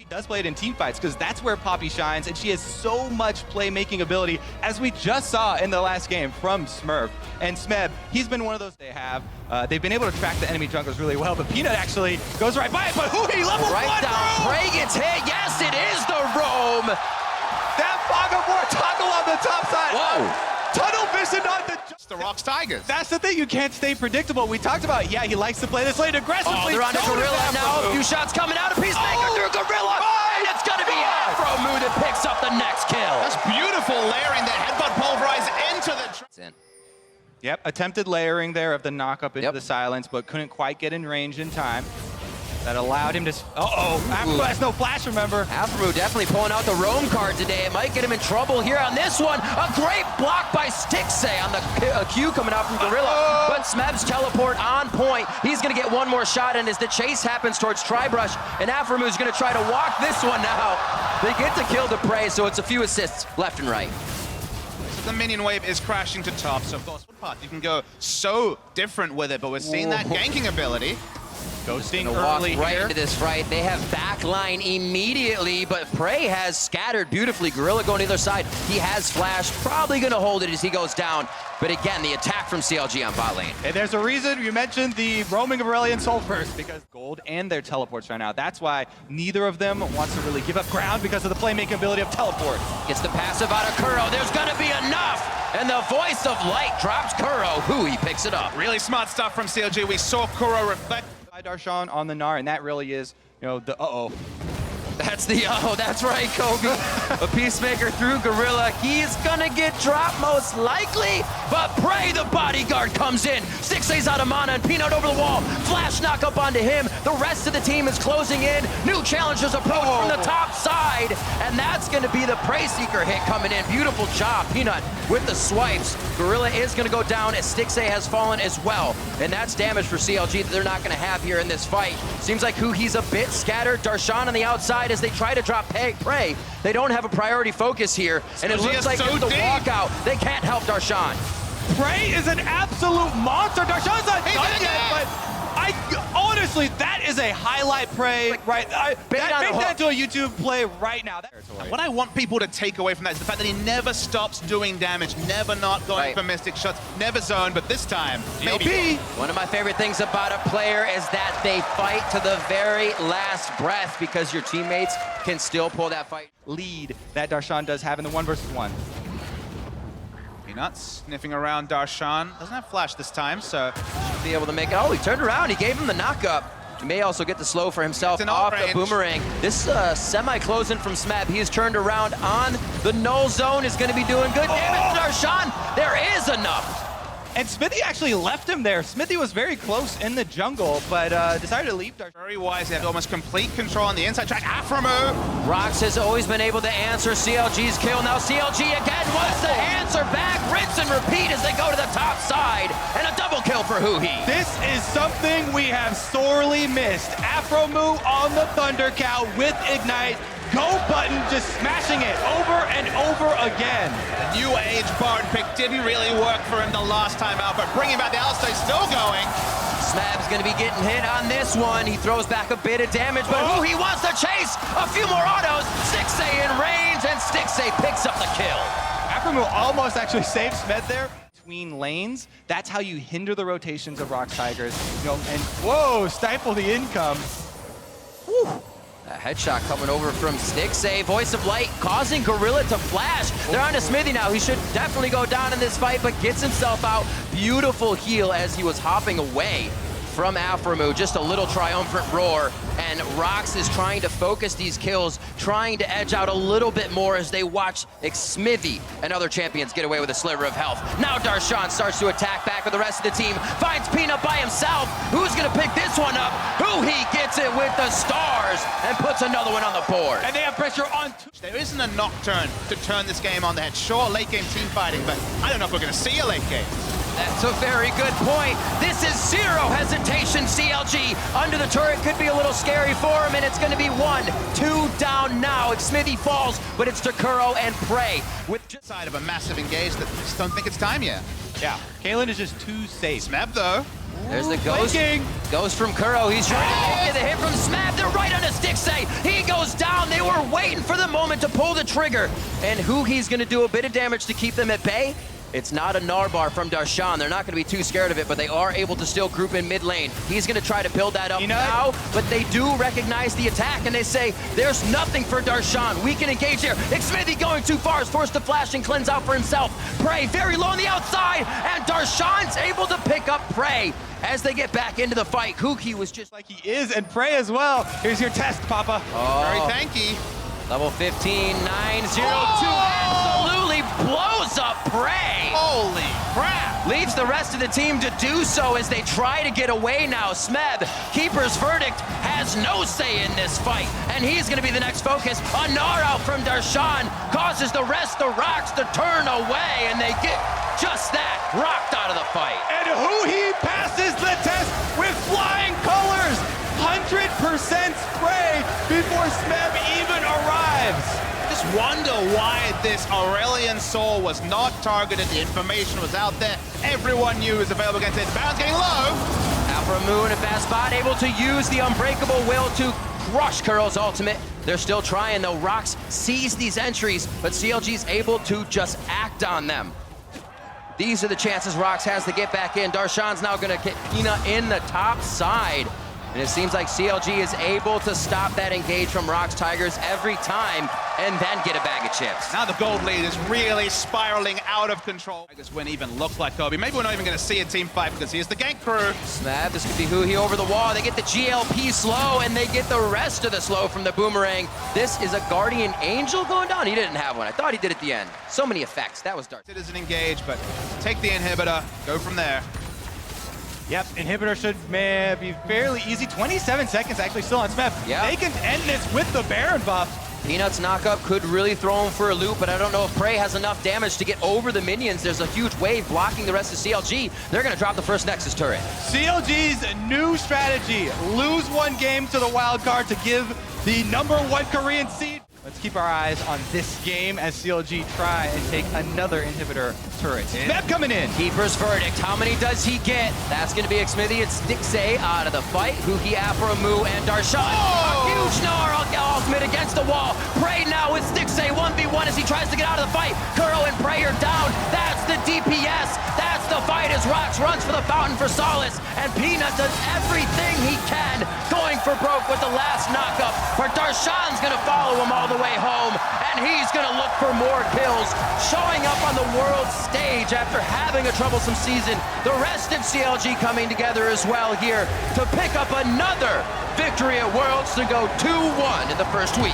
She does play it in team fights because that's where Poppy shines, and she has so much playmaking ability, as we just saw in the last game from Smurf. And Smeb, he's been one of those they have. They've been able to track the enemy junglers really well, but Peanut actually goes right by it, but Huhi level right 1 down. roam! Prey gets hit. Yes, it is the roam. That Fogavore toggle on the top side. Whoa. Tunnel vision on the... It's the Rox Tigers. That's the thing, you can't stay predictable. We talked about, yeah, he likes to play this lane aggressively. Oh, they're on the So does Gorilla now. A few shots coming out of Peacemaker through Gorilla. And it's going to be Afro Moo that picks up the next kill. That's beautiful layering that headbutt pulverize into the... Yep, attempted layering there of the knock up into the silence, but couldn't quite get in range in time. That allowed him to... Afro has no flash, remember? Afro definitely pulling out the roam card today. It might get him in trouble here on this one. A great block by Stixay on the Q coming out from Gorilla. But Smeb's teleport on point. He's going to get one more shot in as the chase happens towards Tribrush. And Afromu's going to try to walk this one now. They get to kill the Prey, so it's a few assists left and right. So the minion wave is crashing to top, so of course, you can go so different with it, but we're seeing that ganking ability. Ghosting early right here. into this fight. They have backline immediately, but Prey has scattered beautifully. Gorilla going to the other side. He has flash, probably going to hold it as he goes down. But again, the attack from CLG on bot lane. And there's a reason you mentioned the roaming of Aurelion Soul first, because gold and their teleports right now. That's why neither of them wants to really give up ground because of the playmaking ability of teleport. Gets the passive out of Kuro. There's going to be enough. And the voice of light drops Kuro. He picks it up. Really smart stuff from CLG. We saw Kuro reflect. Darshan on the Gnar, and that really is, you know, the That's the that's right, Kobe. A Peacemaker through Gorilla. He's gonna get dropped most likely, but Prey, the bodyguard, comes in. Stixay's out of mana and Peanut over the wall. Flash knock up onto him. The rest of the team is closing in. New challengers approach from the top side, and that's gonna be the Prey Seeker hit coming in. Beautiful job, Peanut, with the swipes. Gorilla is gonna go down as Stixay has fallen as well, and that's damage for CLG that they're not gonna have here in this fight. Seems like he's a bit scattered. Darshan on the outside as they try to drop Prey. They don't have a priority focus here, and it looks like it's the walkout. They can't help Darshan. Prey is an absolute monster. Darshan's not done yet, but honestly, that is a highlight Prey, right? Make that into a YouTube play right now. What I want people to take away from that is the fact that he never stops doing damage, never not going for Mystic shots, never zone, but this time, maybe. One of my favorite things about a player is that they fight to the very last breath because your teammates can still pull that fight. Lead that Darshan does have in the 1v1. Peanut sniffing around Darshan. Doesn't have flash this time, so should be able to make it. Oh, he turned around. He gave him the knock-up. He may also get the slow for himself off the boomerang. This semi-closing from Smeb. He has turned around on the null zone. Is going to be doing good damage to Darshan. There is enough. And Smithy actually left him there. Smithy was very close in the jungle, but decided to leave Darshan. Very wise. They have almost complete control on the inside track. Afro Moo. Rox has always been able to answer CLG's kill. Now CLG again wants to answer back. Rinse and repeat as they go to the top side. And a double kill for Huhi. This is something we have sorely missed. Afro Moo on the Thunder Cow with Ignite. Go button, just smashing it over and over again. The new age Bard pick didn't really work for him the last time out, but bringing back the Alistar, still going. Smeb's gonna be getting hit on this one. He throws back a bit of damage, but he wants to chase. A few more autos. Stixay in range, and Stixay picks up the kill. Afro Moo almost actually saved Smed there. Between lanes, that's how you hinder the rotations of Rox Tigers. You know, and whoa, stifle the income. Whew. A headshot coming over from Stixay. Voice of Light causing Gorilla to flash. They're on to Smithy now. He should definitely go down in this fight, but gets himself out. Beautiful heal as he was hopping away from Afro Moo. Just a little triumphant roar. And Rox is trying to focus these kills, trying to edge out a little bit more as they watch Smithy and other champions get away with a sliver of health. Now Darshan starts to attack back with the rest of the team. Finds Peanut by himself. Who's going to pick this one up? He gets it with the stars and puts another one on the board. And they have pressure on. There isn't a Nocturne to turn this game on the head. Sure, late game team fighting, but I don't know if we're going to see a late game. That's a very good point. This is zero hesitation, CLG. Under the turret could be a little scary for him, and it's going to be 1-2 down now. Smithy falls, but it's to Kuro and Prey. With just side of a massive engage that just don't think it's time yet. Yeah, Kalen is just too safe. Smeb, though. There's the ghost. Ghost from Kuro. He's trying to get the hit from Smeb. They're right on a Stixay. He goes down. waiting for the moment to pull the trigger. And who he's gonna do a bit of damage to keep them at bay. It's not a Narbar from Darshan. They're not going to be too scared of it, but they are able to still group in mid lane. He's going to try to build that up now, but they do recognize the attack, and they say, there's nothing for Darshan. We can engage here. Xmithie going too far is forced to flash and cleanse out for himself. Prey very low on the outside, and Darshan's able to pick up Prey as they get back into the fight. Kuki was just like he is, and Prey as well. Here's your test, Papa. Oh. Very tanky. Level 15, 902, absolutely blows up Prey. Holy crap. Leaves the rest of the team to do so as they try to get away now. Smeb, Keeper's Verdict, has no say in this fight, and he's gonna be the next focus. A Gnar out from Darshan causes the rest of Rox to turn away, and they get just that, rocked out of the fight. And who he passes the test with flying colors. 100% spray before Smeb even arrives. Just wonder why this Aurelion Soul was not targeted. The information was out there. Everyone knew it was available against it. Bounce getting low. Alpha Moon, a fast spot, able to use the Unbreakable Will to crush Curl's ultimate. They're still trying though. Rox sees these entries, but CLG's able to just act on them. These are the chances Rox has to get back in. Darshan's now gonna get Peanut in the top side. And it seems like CLG is able to stop that engage from Rox Tigers every time and then get a bag of chips. Now the gold lead is really spiraling out of control. Tigers wouldn't even look like Kobe. Maybe we're not even going to see a team fight because here's the gank crew. Smeb, this could be Huhi over the wall. They get the GLP slow and they get the rest of the slow from the boomerang. This is a Guardian Angel going down. He didn't have one. I thought he did at the end. So many effects. That was dark. It is an engage, but take the inhibitor, go from there. Yep, inhibitor should be fairly easy. 27 seconds actually still on Smeb. Yeah. They can end this with the Baron buff. Peanut's knockup could really throw him for a loop, but I don't know if Prey has enough damage to get over the minions. There's a huge wave blocking the rest of CLG. They're gonna drop the first Nexus turret. CLG's new strategy, lose one game to the wild card to give the #1 Korean seed. Let's keep our eyes on this game as CLG try and take another inhibitor turret. Smeb coming in. Keeper's Verdict, how many does he get? That's gonna be Xmithie. It's Stixay out of the fight. Huki, Aframu, and Darshan. A huge Gnar ultimate against the wall. Prey now with Stixay 1v1 as he tries to get out of the fight. Kuro and Prey are down. That's the DPS. That's the fight as Rox runs for the fountain for solace. And Peanut does everything he can, going for broke with the last knockup. But Darshan's gonna follow him all the way home, and he's gonna look for more kills, showing up on the world stage after having a troublesome season. The rest of CLG coming together as well here to pick up another victory at Worlds to go 2-1 in the first week.